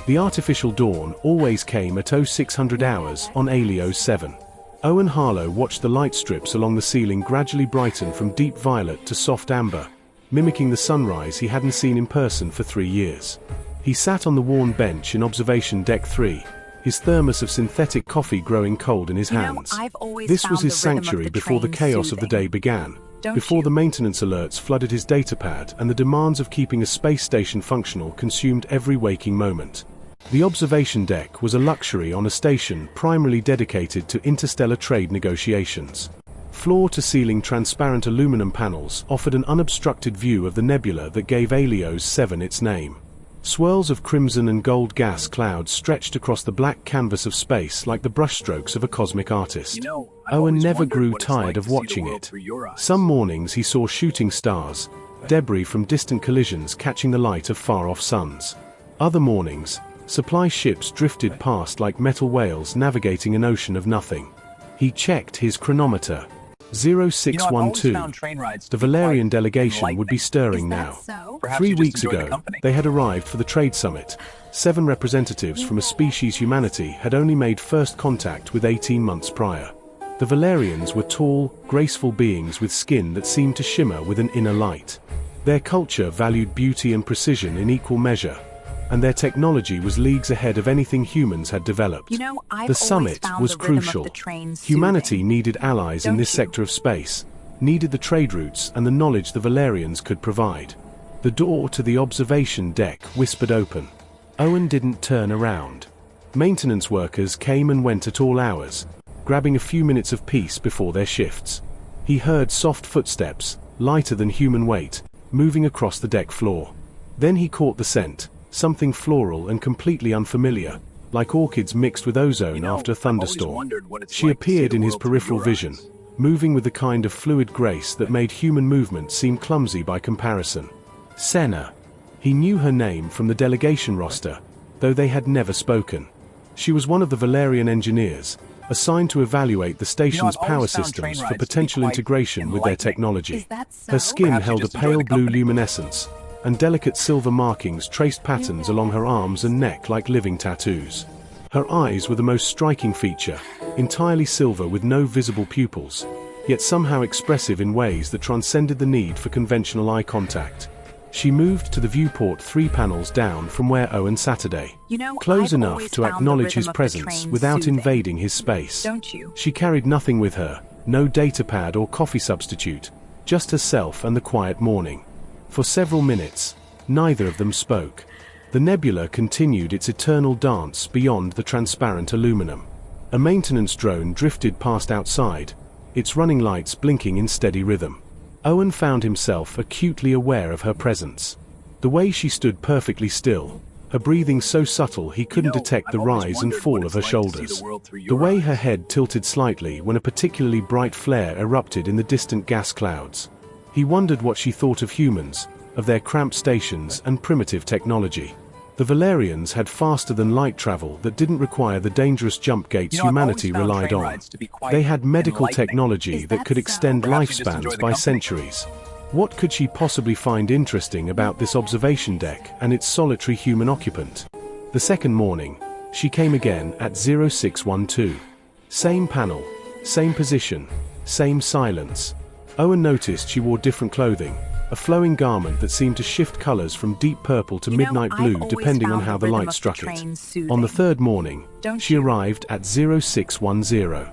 The artificial dawn always came at 0600 hours on ALIO 7. Owen Harlow watched the light strips along the ceiling gradually brighten from deep violet to soft amber, mimicking the sunrise he hadn't seen in person for 3 years. He sat on the worn bench in observation deck 3, his thermos of synthetic coffee growing cold in his hands. This was his sanctuary before the chaos of the day began, before the maintenance alerts flooded his datapad and the demands of keeping a space station functional consumed every waking moment. The observation deck was a luxury on a station primarily dedicated to interstellar trade negotiations. Floor-to-ceiling transparent aluminum panels offered an unobstructed view of the nebula that gave ALIO 7 its name. Swirls of crimson and gold gas clouds stretched across the black canvas of space like the brushstrokes of a cosmic artist. Owen never grew tired of watching it. Some mornings he saw shooting stars, debris from distant collisions catching the light of far-off suns. Other mornings, supply ships drifted past like metal whales navigating an ocean of nothing. He checked his chronometer. 0612. The Velarian delegation would be stirring now. 3 weeks ago, they had arrived for the trade summit. 7 representatives from a species humanity had only made first contact with 18 months prior. The Velarians were tall, graceful beings with skin that seemed to shimmer with an inner light. Their culture valued beauty and precision in equal measure, and their technology was leagues ahead of anything humans had developed. The summit was crucial. Humanity needed allies in this sector of space, needed the trade routes and the knowledge the Velarians could provide. The door to the observation deck whispered open. Owen didn't turn around. Maintenance workers came and went at all hours, grabbing a few minutes of peace before their shifts. He heard soft footsteps, lighter than human weight, moving across the deck floor. Then he caught the scent. Something floral and completely unfamiliar, like orchids mixed with ozone after a thunderstorm. She appeared in his peripheral vision, moving with the kind of fluid grace that made human movement seem clumsy by comparison. Senna. He knew her name from the delegation roster, though they had never spoken. She was one of the Velarian engineers, assigned to evaluate the station's power systems for potential integration with their technology. Her skin held a pale blue luminescence, and delicate silver markings traced patterns along her arms and neck like living tattoos. Her eyes were the most striking feature, entirely silver with no visible pupils, yet somehow expressive in ways that transcended the need for conventional eye contact. She moved to the viewport 3 panels down from where Owen sat today, close enough to acknowledge his presence without invading his space. She carried nothing with her, no datapad or coffee substitute, just herself and the quiet morning. For several minutes, neither of them spoke. The nebula continued its eternal dance beyond the transparent aluminum. A maintenance drone drifted past outside, its running lights blinking in steady rhythm. Owen found himself acutely aware of her presence. The way she stood perfectly still, her breathing so subtle he couldn't detect the rise and fall of her shoulders. The way her head tilted slightly when a particularly bright flare erupted in the distant gas clouds. He wondered what she thought of humans, of their cramped stations and primitive technology. The Velarians had faster-than-light travel that didn't require the dangerous jump gates humanity relied on. They had medical technology that could extend lifespans by centuries. What could she possibly find interesting about this observation deck and its solitary human occupant? The second morning, she came again at 0612. Same panel, same position, same silence. Owen noticed she wore different clothing, a flowing garment that seemed to shift colors from deep purple to midnight blue depending on how the light struck it. On the third morning, she arrived at 0610.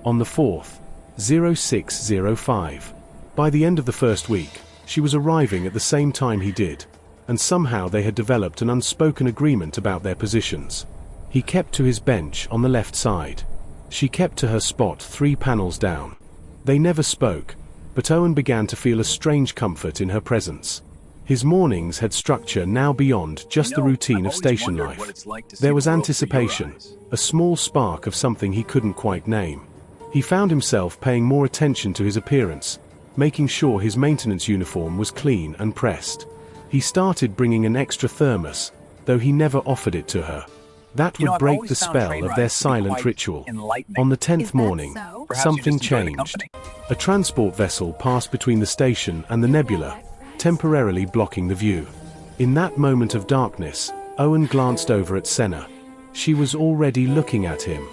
On the fourth, 0605. By the end of the first week, she was arriving at the same time he did, and somehow they had developed an unspoken agreement about their positions. He kept to his bench on the left side. She kept to her spot 3 panels down. They never spoke, but Owen began to feel a strange comfort in her presence. His mornings had structure now beyond just the routine of station life. There was anticipation, a small spark of something he couldn't quite name. He found himself paying more attention to his appearance, making sure his maintenance uniform was clean and pressed. He started bringing an extra thermos, though he never offered it to her. That would break the spell of their silent ritual. On the 10th morning, something changed. A transport vessel passed between the station and the nebula, temporarily blocking the view. In that moment of darkness, Owen glanced over at Senna. She was already looking at him.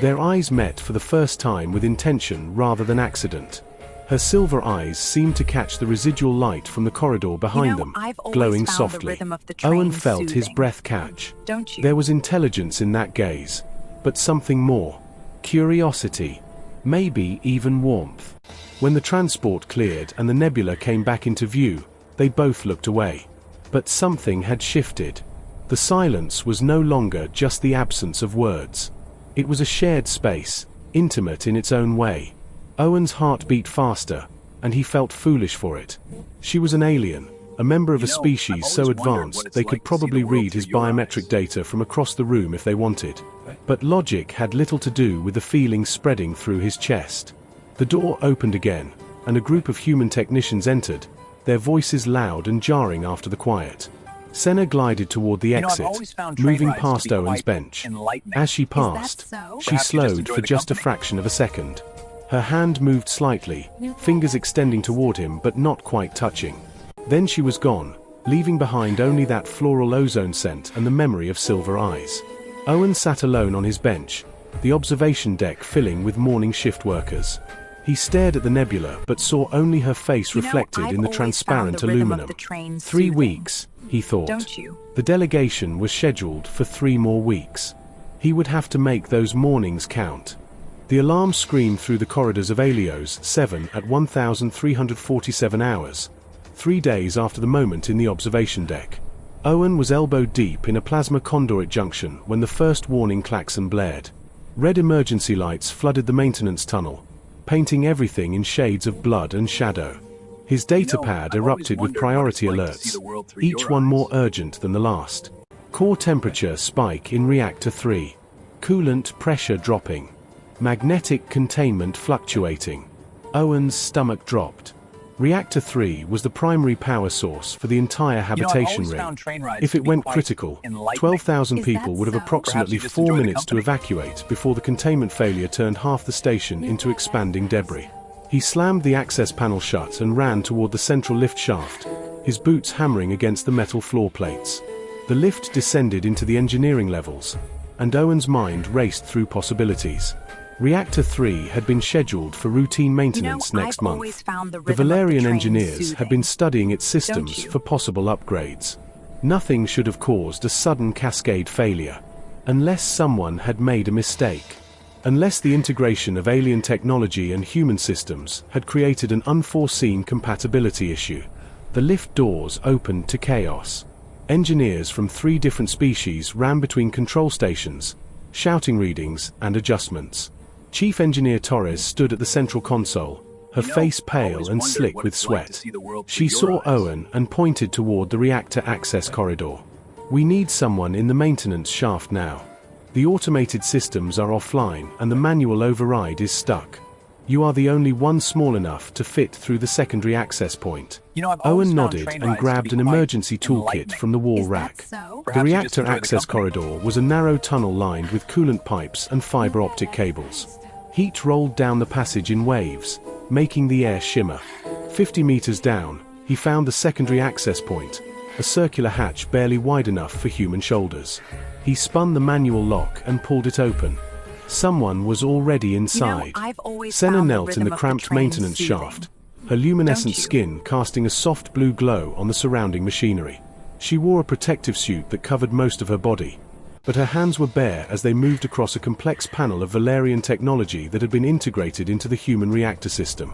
Their eyes met for the first time with intention rather than accident. Her silver eyes seemed to catch the residual light from the corridor behind them, glowing softly. Owen felt his breath catch. There was intelligence in that gaze, but something more. Curiosity. Maybe even warmth. When the transport cleared and the nebula came back into view, they both looked away. But something had shifted. The silence was no longer just the absence of words. It was a shared space, intimate in its own way. Owen's heart beat faster, and he felt foolish for it. She was an alien, a member of a species so advanced they could probably read his biometric data from across the room if they wanted. But logic had little to do with the feeling spreading through his chest. The door opened again, and a group of human technicians entered, their voices loud and jarring after the quiet. Senna glided toward the exit, moving past Owen's bench. As she passed, she slowed for just a fraction of a second. Her hand moved slightly, fingers extending toward him but not quite touching. Then she was gone, leaving behind only that floral ozone scent and the memory of silver eyes. Owen sat alone on his bench, the observation deck filling with morning shift workers. He stared at the nebula but saw only her face reflected in the transparent aluminum. 3 weeks, he thought. The delegation was scheduled for 3 more weeks. He would have to make those mornings count. The alarm screamed through the corridors of Helios 7 at 1347 hours, 3 days after the moment in the observation deck. Owen was elbow deep in a plasma conduit junction when the first warning klaxon blared. Red emergency lights flooded the maintenance tunnel, painting everything in shades of blood and shadow. His datapad erupted with priority alerts, each one more urgent than the last. Core temperature spike in reactor 3. Coolant pressure dropping. Magnetic containment fluctuating. Owen's stomach dropped. Reactor 3 was the primary power source for the entire habitation ring. If it went critical, 12,000 people would have approximately 4 minutes to evacuate before the containment failure turned half the station into expanding debris. He slammed the access panel shut and ran toward the central lift shaft, his boots hammering against the metal floor plates. The lift descended into the engineering levels, and Owen's mind raced through possibilities. Reactor 3 had been scheduled for routine maintenance next month. The Velarian engineers had been studying its systems for possible upgrades. Nothing should have caused a sudden cascade failure, unless someone had made a mistake. Unless the integration of alien technology and human systems had created an unforeseen compatibility issue. The lift doors opened to chaos. Engineers from 3 different species ran between control stations, shouting readings and adjustments. Chief Engineer Torres stood at the central console, her face pale and slick with sweat. She saw Owen and pointed toward the reactor access corridor. "We need someone in the maintenance shaft now. The automated systems are offline and the manual override is stuck. You are the only one small enough to fit through the secondary access point." Owen nodded and grabbed an emergency toolkit from the wall rack. The reactor access corridor was a narrow tunnel lined with coolant pipes and fiber optic cables. Heat rolled down the passage in waves, making the air shimmer. 50 meters down, he found the secondary access point, a circular hatch barely wide enough for human shoulders. He spun the manual lock and pulled it open. Someone was already inside. Senna knelt in the cramped maintenance shaft, her luminescent skin casting a soft blue glow on the surrounding machinery. She wore a protective suit that covered most of her body, but her hands were bare as they moved across a complex panel of Velarian technology that had been integrated into the human reactor system.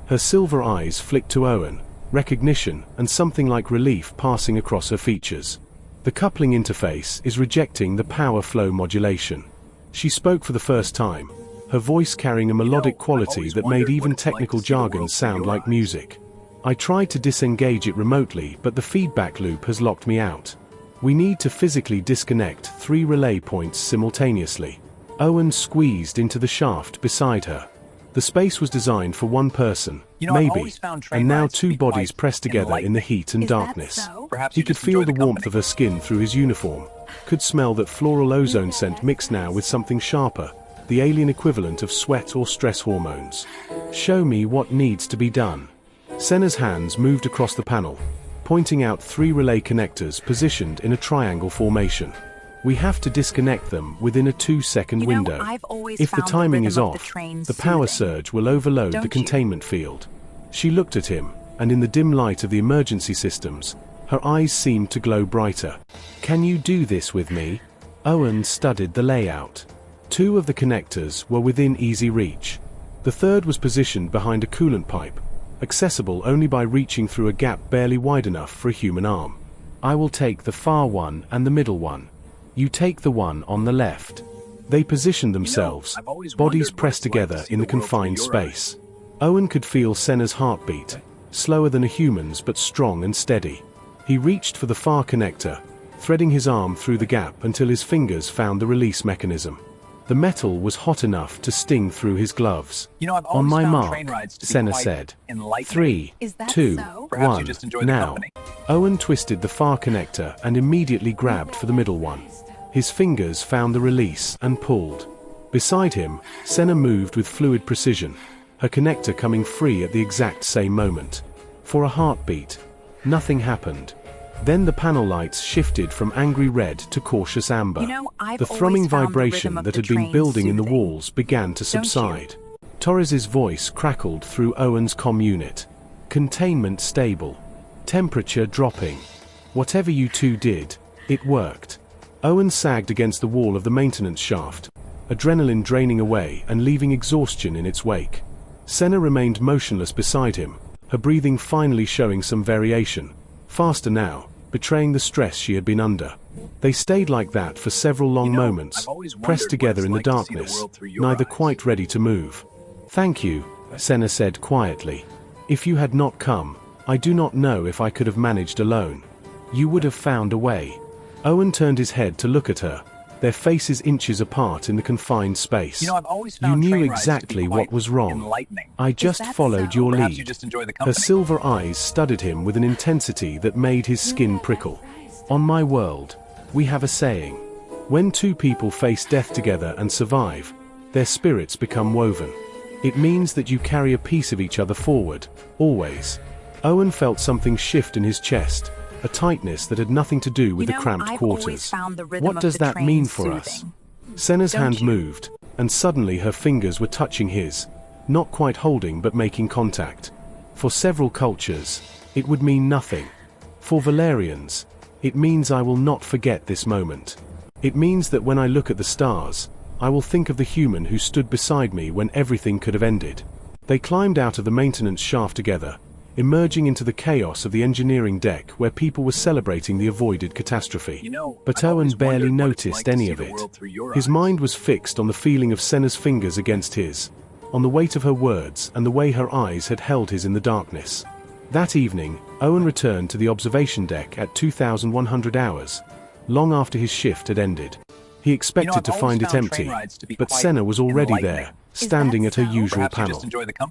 Her silver eyes flicked to Owen, recognition and something like relief passing across her features. The coupling interface is rejecting the power flow modulation. She spoke for the first time, her voice carrying a melodic quality that made even technical jargon sound like music. "I tried to disengage it remotely, but the feedback loop has locked me out. We need to physically disconnect 3 relay points simultaneously." Owen squeezed into the shaft beside her. The space was designed for one person, maybe, and now 2 bodies pressed together in the heat and darkness. He could feel the warmth of her skin through his uniform, could smell that floral ozone scent mixed now with something sharper, the alien equivalent of sweat or stress hormones. "Show me what needs to be done." Senna's hands moved across the panel, pointing out 3 relay connectors positioned in a triangle formation. We have to disconnect them within a 2-second window. If the timing is off, the power surge will overload the containment field. She looked at him, and in the dim light of the emergency systems, her eyes seemed to glow brighter. Can you do this with me? Owen studied the layout. 2 of the connectors were within easy reach. The third was positioned behind a coolant pipe, accessible only by reaching through a gap barely wide enough for a human arm. I will take the far one and the middle one. You take the one on the left. They positioned themselves, bodies pressed together in the confined space. Owen could feel Senna's heartbeat, slower than a human's but strong and steady. He reached for the far connector, threading his arm through the gap until his fingers found the release mechanism. The metal was hot enough to sting through his gloves. On my mark, Senna said. 3, 2, 1, now. Owen twisted the far connector and immediately grabbed for the middle one. His fingers found the release and pulled. Beside him, Senna moved with fluid precision, her connector coming free at the exact same moment. For a heartbeat, nothing happened. Then the panel lights shifted from angry red to cautious amber. The thrumming vibration that had been building in the walls began to subside. Torres's voice crackled through Owen's comm unit. Containment stable. Temperature dropping. Whatever you two did, it worked. Owen sagged against the wall of the maintenance shaft, adrenaline draining away and leaving exhaustion in its wake. Senna remained motionless beside him, her breathing finally showing some variation. Faster now, betraying the stress she had been under. They stayed like that for several long moments, pressed together in the darkness, neither quite ready to move. Thank you, Senna said quietly. If you had not come, I do not know if I could have managed alone. You would have found a way. Owen turned his head to look at her, their faces inches apart in the confined space. You knew exactly what was wrong. I just followed your lead. Her silver eyes studied him with an intensity that made his skin prickle. On my world, we have a saying. When 2 people face death together and survive, their spirits become woven. It means that you carry a piece of each other forward, always. Owen felt something shift in his chest, a tightness that had nothing to do with the cramped quarters. What does that mean for us? Senna's hand moved, and suddenly her fingers were touching his, not quite holding but making contact. For several cultures, it would mean nothing. For Velarians, it means I will not forget this moment. It means that when I look at the stars, I will think of the human who stood beside me when everything could have ended. They climbed out of the maintenance shaft together, emerging into the chaos of the engineering deck where people were celebrating the avoided catastrophe. But Owen barely noticed any of it. His mind was fixed on the feeling of Senna's fingers against his, on the weight of her words and the way her eyes had held his in the darkness. That evening, Owen returned to the observation deck at 2100 hours, long after his shift had ended. He expected to find it empty, but Senna was already there, standing at her usual panel.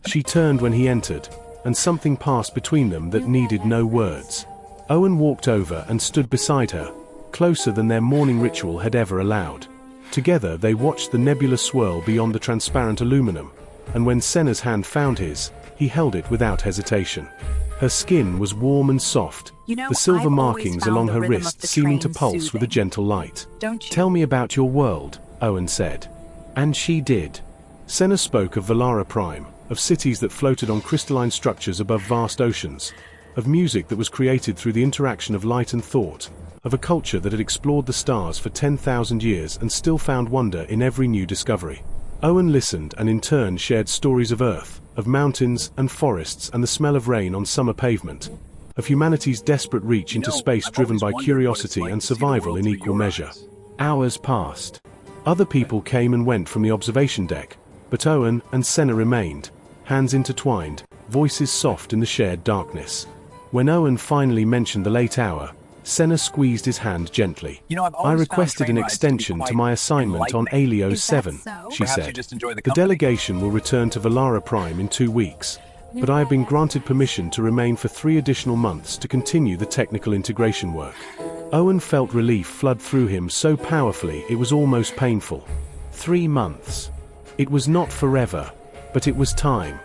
She turned when he entered, and something passed between them that needed no words. Owen walked over and stood beside her, closer than their morning ritual had ever allowed. Together they watched the nebula swirl beyond the transparent aluminum, and when Senna's hand found his, he held it without hesitation. Her skin was warm and soft, the silver markings along her wrist seeming to pulse with a gentle light. Tell me about your world, Owen said. And she did. Senna spoke of Velarian Prime, of cities that floated on crystalline structures above vast oceans, of music that was created through the interaction of light and thought, of a culture that had explored the stars for 10,000 years and still found wonder in every new discovery. Owen listened and in turn shared stories of Earth, of mountains and forests and the smell of rain on summer pavement, of humanity's desperate reach into space driven by curiosity and survival in equal measure. Hours passed. Other people came and went from the observation deck, but Owen and Senna remained, hands intertwined, voices soft in the shared darkness. When Owen finally mentioned the late hour, Senna squeezed his hand gently. I requested an extension to my assignment on Alio 7, she said. The delegation will return to Velarian Prime in 2 weeks, but I have been granted permission to remain for 3 additional months to continue the technical integration work. Owen felt relief flood through him so powerfully it was almost painful. 3 months. It was not forever, but it was time.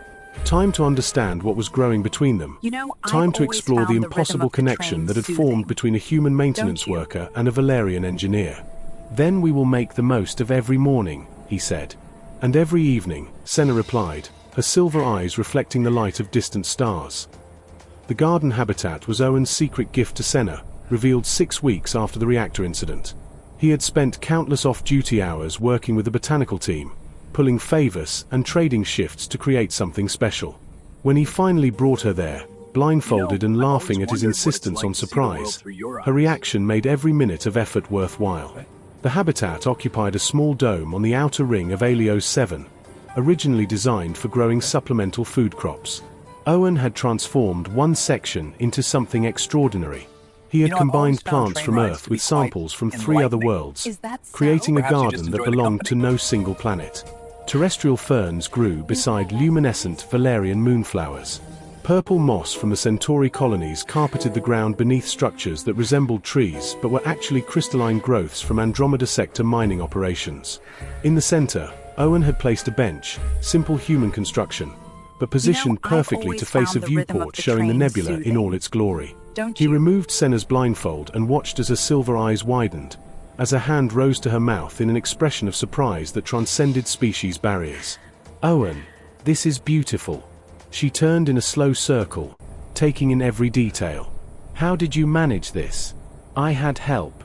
Time to understand what was growing between them. Time to explore the impossible connection that had formed between a human maintenance worker and a Velarian engineer. Then we will make the most of every morning, he said. And every evening, Senna replied, her silver eyes reflecting the light of distant stars. The garden habitat was Owen's secret gift to Senna, revealed 6 weeks after the reactor incident. He had spent countless off-duty hours working with the botanical team, pulling favors and trading shifts to create something special. When he finally brought her there, blindfolded and laughing at his insistence on surprise, her reaction made every minute of effort worthwhile. The habitat occupied a small dome on the outer ring of HFYStories, originally designed for growing supplemental food crops. Owen had transformed one section into something extraordinary. He had combined plants from Earth with samples from 3 other worlds, creating a garden that belonged to no single planet. Terrestrial ferns grew beside luminescent Velarian moonflowers. Purple moss from the Centauri colonies carpeted the ground beneath structures that resembled trees but were actually crystalline growths from Andromeda sector mining operations. In the center, Owen had placed a bench, simple human construction, but positioned perfectly to face a viewport showing the nebula in all its glory. He removed Senna's blindfold and watched as her silver eyes widened, as her hand rose to her mouth in an expression of surprise that transcended species barriers. Owen, this is beautiful. She turned in a slow circle, taking in every detail. How did you manage this? I had help.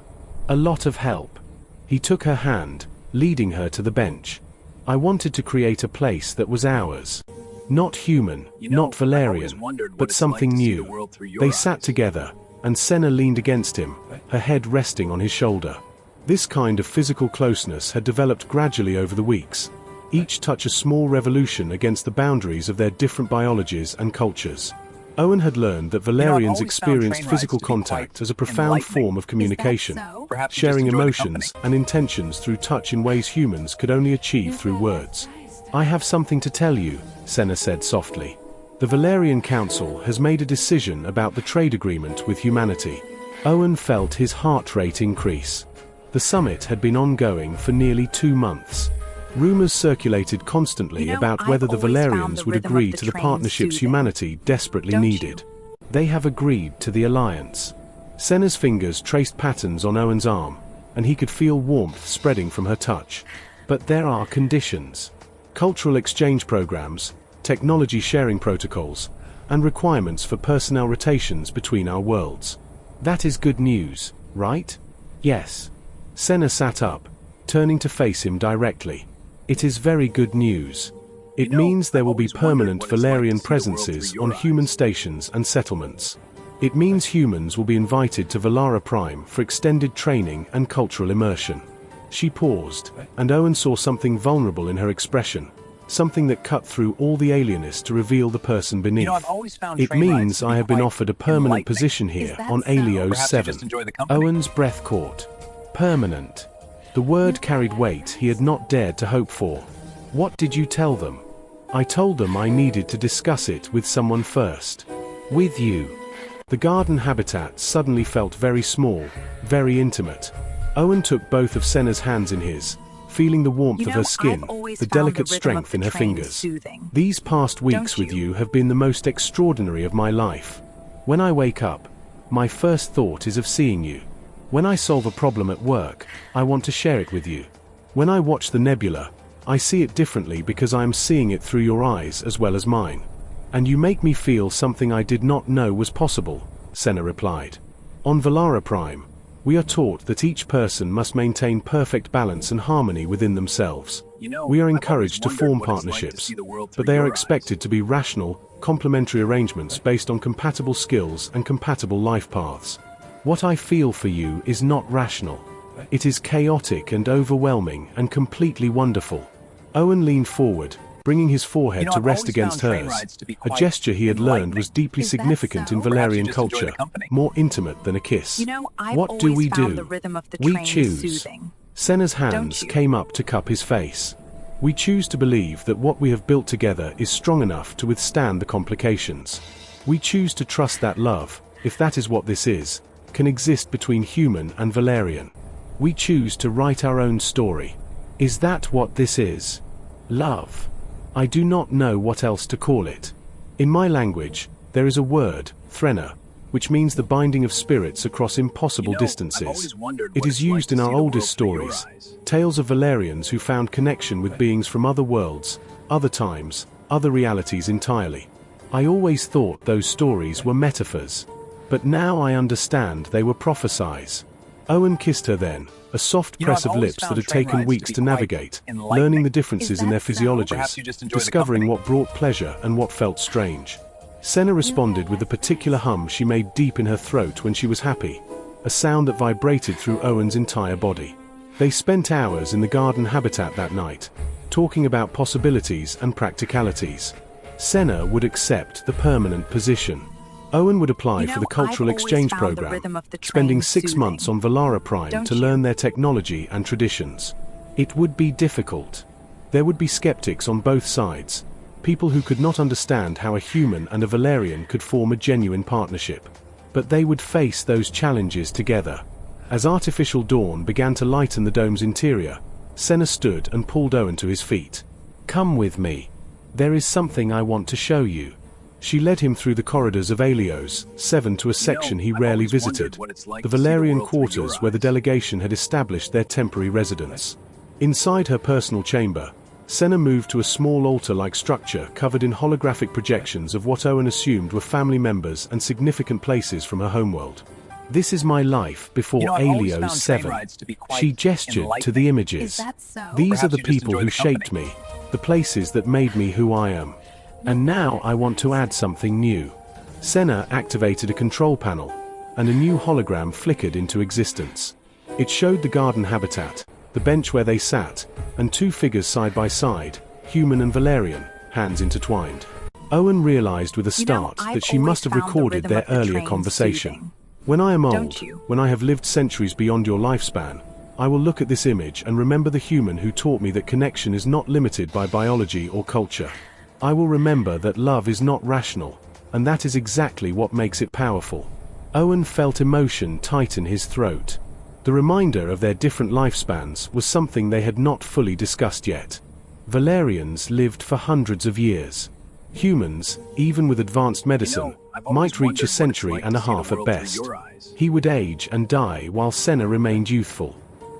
A lot of help. He took her hand, leading her to the bench. I wanted to create a place that was ours. Not human, not Velarian, but something new. They sat together, and Senna leaned against him, her head resting on his shoulder. This kind of physical closeness had developed gradually over the weeks, each touch a small revolution against the boundaries of their different biologies and cultures. Owen had learned that Velarians experienced physical contact as a profound form of communication, sharing emotions and intentions through touch in ways humans could only achieve through words. I have something to tell you, Senna said softly. The Velarian Council has made a decision about the trade agreement with humanity. Owen felt his heart rate increase. The summit had been ongoing for nearly 2 months. Rumors circulated constantly about whether the Velarians would agree to the partnerships humanity desperately needed. They have agreed to the alliance. Senna's fingers traced patterns on Owen's arm, and he could feel warmth spreading from her touch. But there are conditions. Cultural exchange programs, technology sharing protocols, and requirements for personnel rotations between our worlds. That is good news, right? Yes. Senna sat up, turning to face him directly. It is very good news. It means there will be permanent Velarian presences on human stations and settlements. It means humans will be invited to Velara Prime for extended training and cultural immersion. She paused, and Owen saw something vulnerable in her expression, something that cut through all the alienness to reveal the person beneath. It means I have been offered a permanent position here on HFYStories. Owen's breath caught. Permanent. The word carried weight he had not dared to hope for. What did you tell them? I told them I needed to discuss it with someone first. With you. The garden habitat suddenly felt very small, very intimate. Owen took both of Senna's hands in his, feeling the warmth of her skin, the delicate strength in her fingers. These past weeks with you have been the most extraordinary of my life. When I wake up, my first thought is of seeing you. When I solve a problem at work, I want to share it with you. When I watch the nebula, I see it differently because I am seeing it through your eyes as well as mine. And you make me feel something I did not know was possible, Senna replied. On Velara Prime, we are taught that each person must maintain perfect balance and harmony within themselves. We are encouraged to form partnerships, but they are expected to be rational, complementary arrangements based on compatible skills and compatible life paths. What I feel for you is not rational. It is chaotic and overwhelming and completely wonderful. Owen leaned forward, bringing his forehead to rest against hers, a gesture he had learned was deeply significant in Velarian culture, more intimate than a kiss. What do we do? We choose. Senna's hands came up to cup his face. We choose to believe that what we have built together is strong enough to withstand the complications. We choose to trust that love, if that is what this is, can exist between human and Velarian. We choose to write our own story. Is that what this is? Love. I do not know what else to call it. In my language, there is a word, Senna, which means the binding of spirits across impossible distances. It is used in our oldest stories, tales of Velarians who found connection with beings from other worlds, other times, other realities entirely. I always thought those stories were metaphors, but now I understand they were prophecies. Owen kissed her then, a soft press of lips that had taken weeks to navigate, learning the differences in their physiologies, discovering what brought pleasure and what felt strange. Senna responded with the particular hum she made deep in her throat when she was happy, a sound that vibrated through Owen's entire body. They spent hours in the garden habitat that night, talking about possibilities and practicalities. Senna would accept the permanent position. Owen would apply for the cultural exchange program, spending 6 months on Velarian to learn their technology and traditions. It would be difficult. There would be skeptics on both sides, people who could not understand how a human and a Velarian could form a genuine partnership. But they would face those challenges together. As artificial dawn began to lighten the dome's interior, Senna stood and pulled Owen to his feet. "Come with me. There is something I want to show you." She led him through the corridors of HFYStories to a section he rarely visited, the Velarian quarters where the delegation had established their temporary residence. Inside her personal chamber, Senna moved to a small altar-like structure covered in holographic projections of what Owen assumed were family members and significant places from her homeworld. "This is my life before HFYStories." She gestured to the images. "These are the people who shaped me, the places that made me who I am. And now I want to add something new." Senna activated a control panel, and a new hologram flickered into existence. It showed the garden habitat, the bench where they sat, and two figures side by side, human and Velarian, hands intertwined. Owen realized with a start that she must have recorded their earlier conversation. "When I am old, when I have lived centuries beyond your lifespan, I will look at this image and remember the human who taught me that connection is not limited by biology or culture. I will remember that love is not rational, and that is exactly what makes it powerful." Owen felt emotion tighten his throat. The reminder of their different lifespans was something they had not fully discussed yet. Velarians lived for hundreds of years. Humans, even with advanced medicine, might reach a century and a half at best. He would age and die while Senna remained youthful.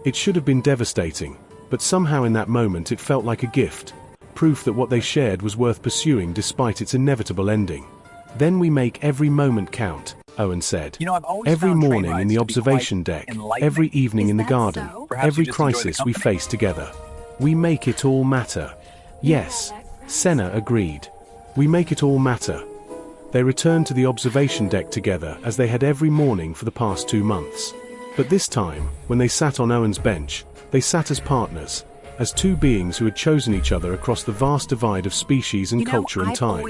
It should have been devastating, but somehow in that moment it felt like a gift, proof that what they shared was worth pursuing despite its inevitable ending. "Then we make every moment count," Owen said. "Every morning in the observation deck, every evening in the garden, every crisis we face together. We make it all matter." "Yes," Senna agreed. "We make it all matter." They returned to the observation deck together as they had every morning for the past 2 months. But this time, when they sat on Owen's bench, they sat as partners, as two beings who had chosen each other across the vast divide of species and culture and time.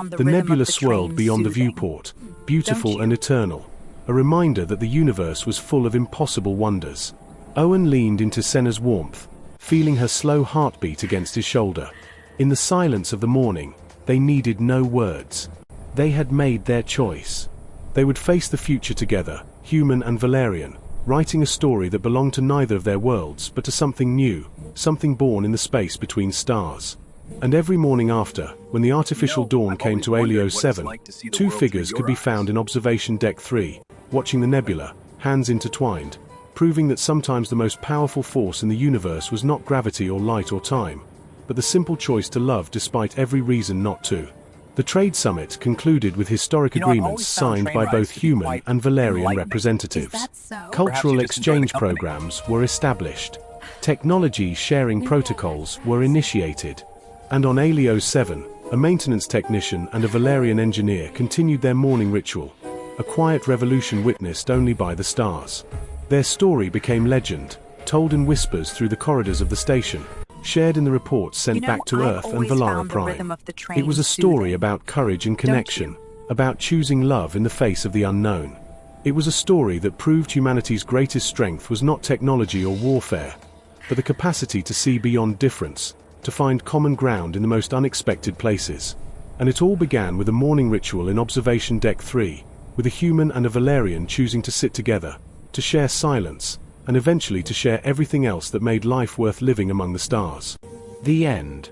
The nebula swirled beyond the viewport, beautiful and eternal, a reminder that the universe was full of impossible wonders. Owen leaned into Senna's warmth, feeling her slow heartbeat against his shoulder. In the silence of the morning, they needed no words. They had made their choice. They would face the future together, human and Velarian, writing a story that belonged to neither of their worlds but to something new, something born in the space between stars. And every morning after, when the artificial dawn came to HFYStories, two figures could be found in observation deck 3, watching the nebula, hands intertwined, proving that sometimes the most powerful force in the universe was not gravity or light or time, but the simple choice to love despite every reason not to. The trade summit concluded with historic agreements signed by both human and Velarian representatives. Cultural exchange programs were established. Technology sharing protocols were initiated. And on HFYStories, a maintenance technician and a Velarian engineer continued their morning ritual, a quiet revolution witnessed only by the stars. Their story became legend, told in whispers through the corridors of the station, shared in the reports sent back to Earth and Velarian. It was a story about courage and connection, about choosing love in the face of the unknown. It was a story that proved humanity's greatest strength was not technology or warfare, but the capacity to see beyond difference, to find common ground in the most unexpected places. And it all began with a morning ritual in observation deck 3, with a human and a Velarian choosing to sit together, to share silence, and eventually to share everything else that made life worth living among the stars. The end.